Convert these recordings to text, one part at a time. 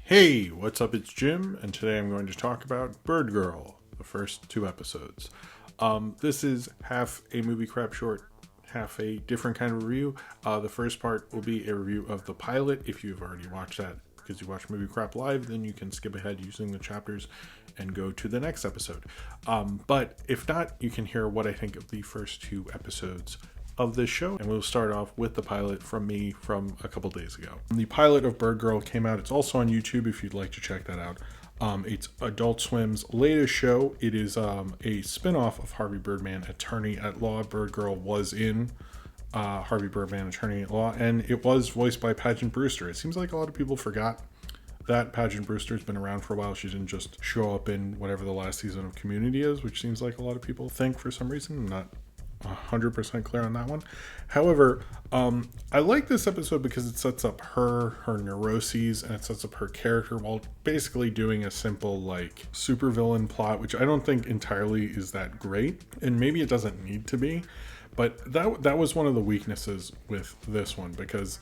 Hey, what's up? It's Jim, and today I'm going to talk about Birdgirl, the first two episodes. This is half a movie crap short, half a different kind of review. The first part will be a review of the pilot. If you've already watched that because you watch Movie Crap Live, then you can skip ahead using the chapters and go to the next episode. But if not, you can hear what I think of the first two episodes of this show, and we'll start off with the pilot from me from a couple days ago. The pilot of Birdgirl came out. It's also on YouTube if you'd like to check that out. It's Adult Swim's latest show. It is a spin-off of Harvey Birdman, Attorney at Law. Birdgirl was in Harvey Birdman, Attorney at Law, and it was voiced by Pageant Brewster. It seems like a lot of people forgot that Pageant Brewster's been around for a while. She didn't just show up in whatever the last season of Community is, which seems like a lot of people think for some reason. I'm not 100% clear on that one. However, I like this episode because it sets up her neuroses, and it sets up her character while basically doing a simple like supervillain plot, which I don't think entirely is that great, and maybe it doesn't need to be. But that was one of the weaknesses with this one, because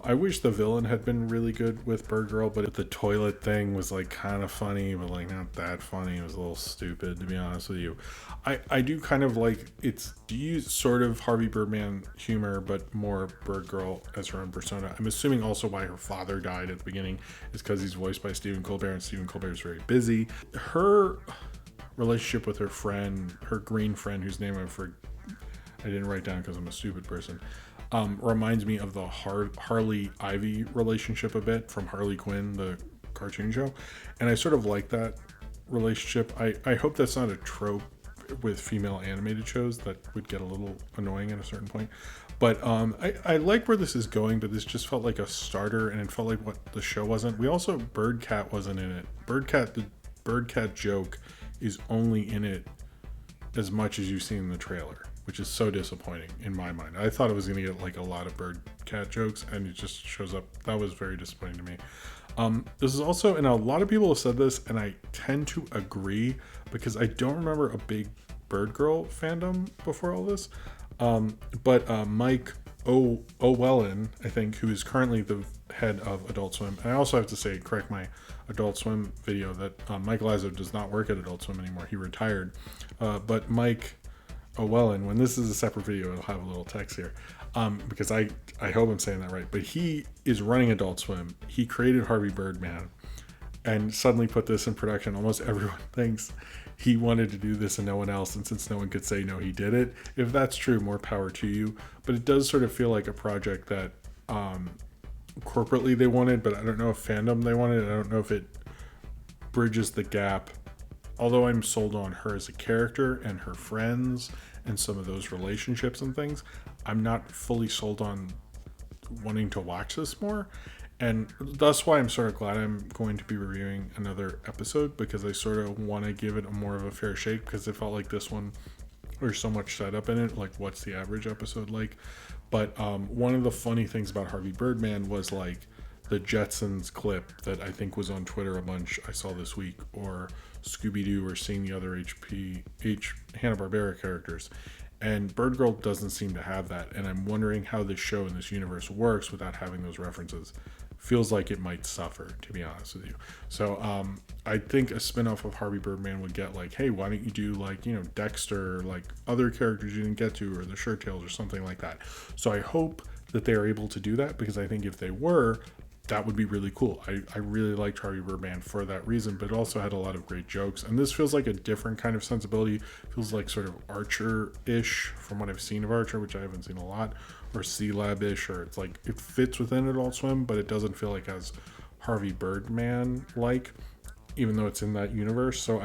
I wish the villain had been really good with Birdgirl, but the toilet thing was like kind of funny, but like not that funny. It was a little stupid, to be honest with you. I do kind of like it's used sort of Harvey Birdman humor, but more Birdgirl as her own persona. I'm assuming also why her father died at the beginning is because he's voiced by Stephen Colbert, and Stephen Colbert is very busy. Her relationship with her friend, her green friend, whose name I didn't write down because I'm a stupid person. Reminds me of the Harley Ivy relationship a bit from Harley Quinn, the cartoon show. And I sort of like that relationship. I hope that's not a trope with female animated shows that would get a little annoying at a certain point. But I like where this is going, but this just felt like a starter, and it felt like what the show wasn't. We also, Birdcat wasn't in it. The Birdcat joke is only in it as much as you've seen in the trailer, which is so disappointing in my mind. I thought it was going to get like a lot of bird cat jokes, and it just shows up. That was very disappointing to me. This is also, and a lot of people have said this, and I tend to agree, because I don't remember a big Birdgirl fandom before all this. But Mike O'Wellen, I think, who is currently the head of Adult Swim, and I also have to say, correct my Adult Swim video, that Mike Lazo does not work at Adult Swim anymore. He retired. But Mike O'Wellen, when this is a separate video, it'll have a little text here, because I hope I'm saying that right, but he is running Adult Swim. He created Harvey Birdman and suddenly put this in production. Almost everyone thinks he wanted to do this and no one else, and since no one could say no, he did it. If that's true, more power to you, but it does sort of feel like a project that corporately they wanted, but I don't know if fandom they wanted. I don't know if it bridges the gap. Although I'm sold on her as a character and her friends and some of those relationships and things, I'm not fully sold on wanting to watch this more. And that's why I'm sort of glad I'm going to be reviewing another episode, because I sort of want to give it a more of a fair shake, because it felt like this one, there's so much setup in it. Like, what's the average episode like? But one of the funny things about Harvey Birdman was like the Jetsons clip that I think was on Twitter a bunch I saw this week, or Scooby-Doo, or seeing the other Hanna-Barbera characters. And Birdgirl doesn't seem to have that, and I'm wondering how this show in this universe works without having those references. Feels like it might suffer, to be honest with you. So I think a spin-off of Harvey Birdman would get like, hey, why don't you do like, Dexter, like other characters you didn't get to, or the Shirt Tails, or something like that. So I hope that they are able to do that, because I think if they were, that would be really cool. I really liked Harvey Birdman for that reason, but it also had a lot of great jokes. And this feels like a different kind of sensibility. Feels like sort of Archer-ish from what I've seen of Archer, which I haven't seen a lot, or C-Lab-ish, or it's like it fits within Adult Swim, but it doesn't feel like as Harvey Birdman-like, even though it's in that universe. So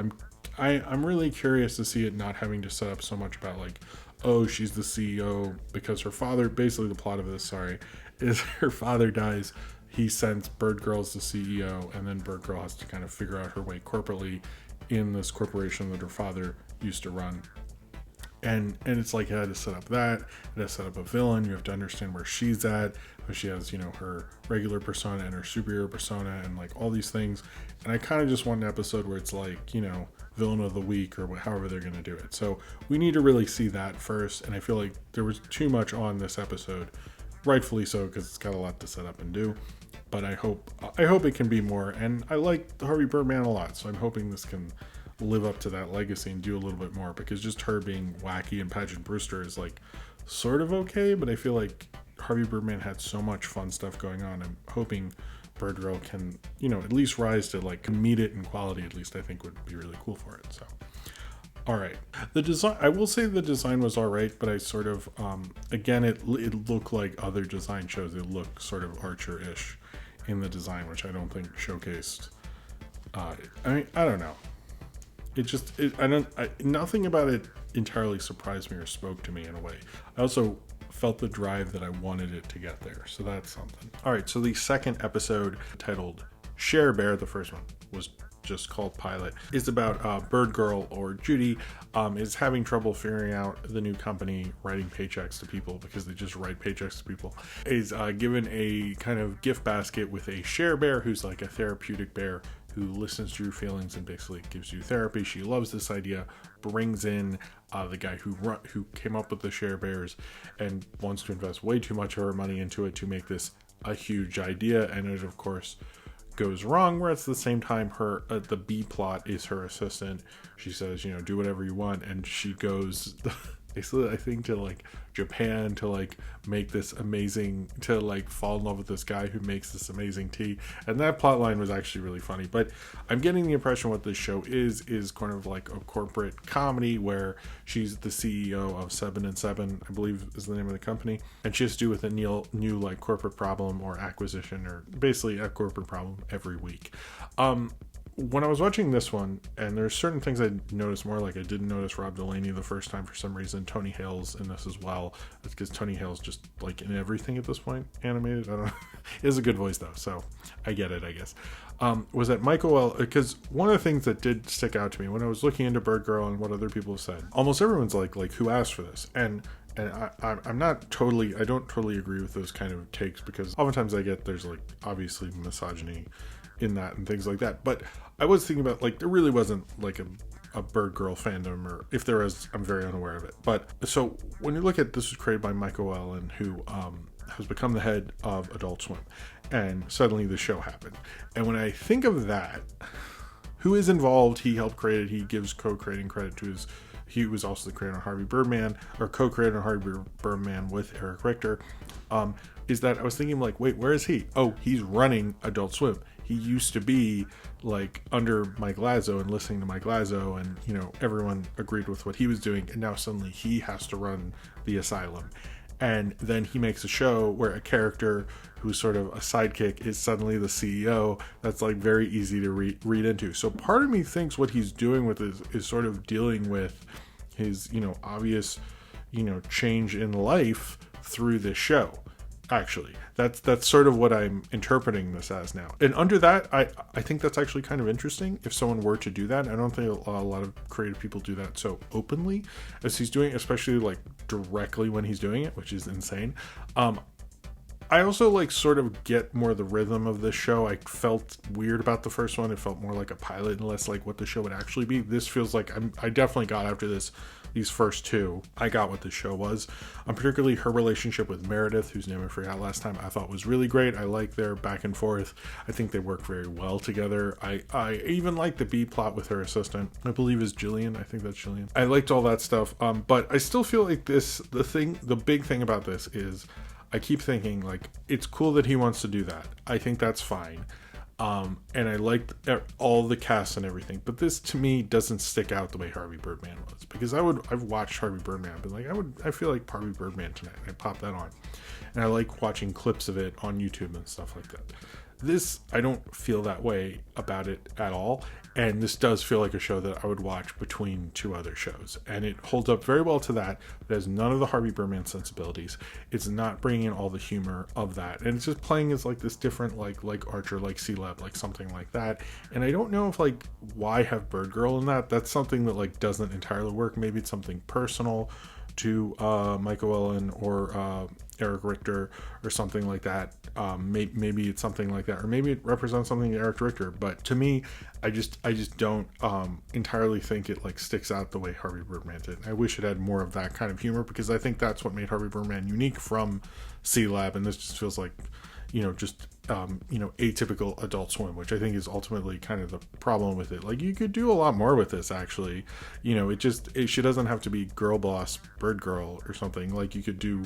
I'm really curious to see it not having to set up so much about like, oh, she's the CEO because her father, basically the plot of this, is her father dies. He sends Birdgirl as the CEO, and then Birdgirl has to kind of figure out her way corporately in this corporation that her father used to run. And it's like it had to set up that, it had to set up a villain. You have to understand where she's at. She has, her regular persona and her superhero persona and like all these things. And I kind of just want an episode where it's like, villain of the week, or however they're going to do it. So we need to really see that first. And I feel like there was too much on this episode, rightfully so, because it's got a lot to set up and do. but I hope it can be more. And I like Harvey Birdman a lot, so I'm hoping this can live up to that legacy and do a little bit more, because just her being wacky and Pageant Brewster is like sort of okay, but I feel like Harvey Birdman had so much fun stuff going on. I'm hoping Birdgirl can, at least rise to like meet it in quality, at least I think would be really cool for it. So all right, the design, I will say the design was all right, but I sort of again, it looked like other design shows. It looked sort of Archer-ish in the design, which I don't think showcased. I don't know. Nothing about it entirely surprised me or spoke to me in a way. I also felt the drive that I wanted it to get there, so that's something. All right, so the second episode, titled Share Bear, the first one was just called Pilot, is about Birdgirl, or Judy, is having trouble figuring out the new company writing paychecks to people, because they just write paychecks to people. Is given a kind of gift basket with a share bear, who's like a therapeutic bear who listens to your feelings and basically gives you therapy. She loves this idea, brings in the guy who came up with the share bears and wants to invest way too much of her money into it to make this a huge idea, and it of course goes wrong, where at the same time the B plot is her assistant. She says, do whatever you want, and she goes basically, I think, to like Japan to like make this amazing, to like fall in love with this guy who makes this amazing tea. And that plot line was actually really funny. But I'm getting the impression what this show is kind of like a corporate comedy where she's the CEO of 7&7, I believe is the name of the company, and she has to do with a new like corporate problem or acquisition, or basically a corporate problem every week. When I was watching this one, and there's certain things I noticed more, like I didn't notice Rob Delaney the first time for some reason. Tony Hale's in this as well. That's because Tony Hale's just like in everything at this point, animated. I don't know. He has a good voice though, so I get it, I guess. Was that Michael L? Because one of the things that did stick out to me when I was looking into Birdgirl and what other people have said, almost everyone's like who asked for this? And I don't totally agree with those kind of takes, because oftentimes I get there's like obviously misogyny in that and things like that, but I was thinking about like there really wasn't like a Birdgirl fandom, or if there is, I'm very unaware of it. But so when you look at this, was created by Michael Allen, who has become the head of Adult Swim, and suddenly the show happened. And when I think of that, who is involved? He helped create it. He gives co-creating credit to he was also the creator of Harvey Birdman, or co-creator of Harvey Birdman with Eric Richter. Is that I was thinking like, wait, where is he? Oh, he's running Adult Swim. He used to be like under Mike Lazo and listening to Mike Lazo, and everyone agreed with what he was doing, and now suddenly he has to run the asylum. And then he makes a show where a character who's sort of a sidekick is suddenly the CEO. That's like very easy to read into. So part of me thinks what he's doing with this is sort of dealing with his obvious change in life through this show. Actually, that's sort of what I'm interpreting this as now. And under that, I think that's actually kind of interesting if someone were to do that. I don't think a lot of creative people do that so openly as he's doing, especially like directly when he's doing it, which is insane. I also like sort of get more the rhythm of this show. I felt weird about the first one. It felt more like a pilot and less like what the show would actually be. This feels like I definitely got after these first two, I got what the show was. Particularly her relationship with Meredith, whose name I forgot last time, I thought was really great. I like their back and forth. I think they work very well together. I even like the B plot with her assistant, I believe is Jillian. I think that's Jillian. I liked all that stuff. But I still feel like the big thing about this is I keep thinking like, it's cool that he wants to do that. I think that's fine. And I liked all the cast and everything, but this to me doesn't stick out the way Harvey Birdman was, because I've watched Harvey Birdman, but like I feel like Harvey Birdman tonight. I pop that on, and I like watching clips of it on YouTube and stuff like that. This, I don't feel that way about it at all, and this does feel like a show that I would watch between two other shows, and it holds up very well to that. It has none of the Harvey Birdman sensibilities. It's not bringing in all the humor of that, and it's just playing as like this different like Archer, like C-Lab, like something like that. And I don't know if like why have Birdgirl in that. That's something that like doesn't entirely work. Maybe it's something personal to Michael Ellen or Eric Richter or something like that. Maybe it's something like that, or maybe it represents something to Eric Richter. But to me, I just don't entirely think it like sticks out the way Harvey Birdman did. I wish it had more of that kind of humor, because I think that's what made Harvey Birdman unique from C-Lab, and this just feels like just atypical Adult Swim, which I think is ultimately kind of the problem with it. Like, you could do a lot more with this, actually. She doesn't have to be girl boss Birdgirl or something. Like, you could do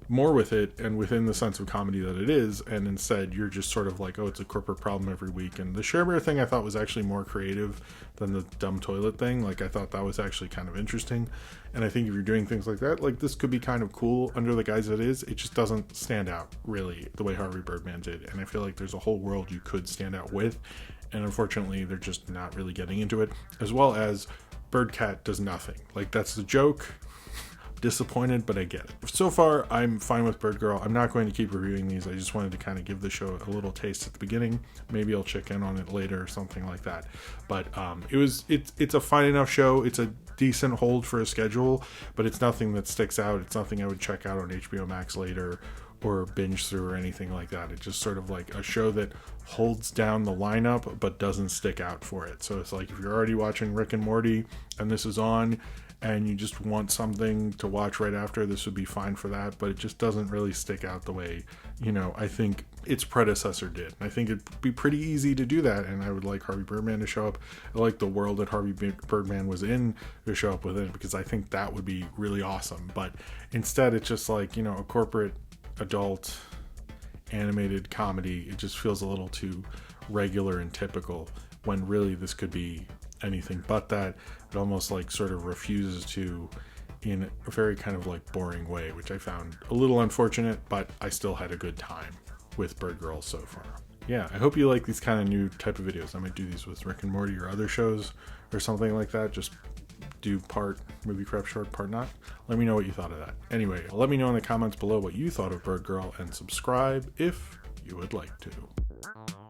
more with it, and within the sense of comedy that it is, and instead you're just sort of like, oh, it's a corporate problem every week. And the Share Bear thing I thought was actually more creative than the dumb toilet thing. Like, I thought that was actually kind of interesting, and I think if you're doing things like that, like, this could be kind of cool under the guise that it is. It just doesn't stand out really the way Harvey Birdman did, and I feel like there's a whole world you could stand out with, and unfortunately they're just not really getting into it. As well as Birdcat does nothing. Like, that's the joke. Disappointed, but I get it. So far, I'm fine with Birdgirl. I'm not going to keep reviewing these. I just wanted to kind of give the show a little taste at the beginning. Maybe I'll check in on it later or something like that. But it's a fine enough show. It's a decent hold for a schedule, but it's nothing that sticks out. It's nothing I would check out on HBO Max later or binge through or anything like that. It's just sort of like a show that holds down the lineup but doesn't stick out for it. So it's like, if you're already watching Rick and Morty and this is on, and you just want something to watch right after, this would be fine for that, but it just doesn't really stick out the way, I think its predecessor did. And I think it'd be pretty easy to do that, and I would like Harvey Birdman to show up. I like the world that Harvey Birdman was in to show up within, because I think that would be really awesome. But instead, it's just like, a corporate adult animated comedy. It just feels a little too regular and typical, when really this could be anything but that. It almost like sort of refuses to, in a very kind of like boring way, which I found a little unfortunate, but I still had a good time with Birdgirl so far. Yeah, I hope you like these kind of new type of videos. I might do these with Rick and Morty or other shows or something like that. Just do part movie crap short, part not. Let me know what you thought of that. Anyway, let me know in the comments below what you thought of Birdgirl, and subscribe if you would like to.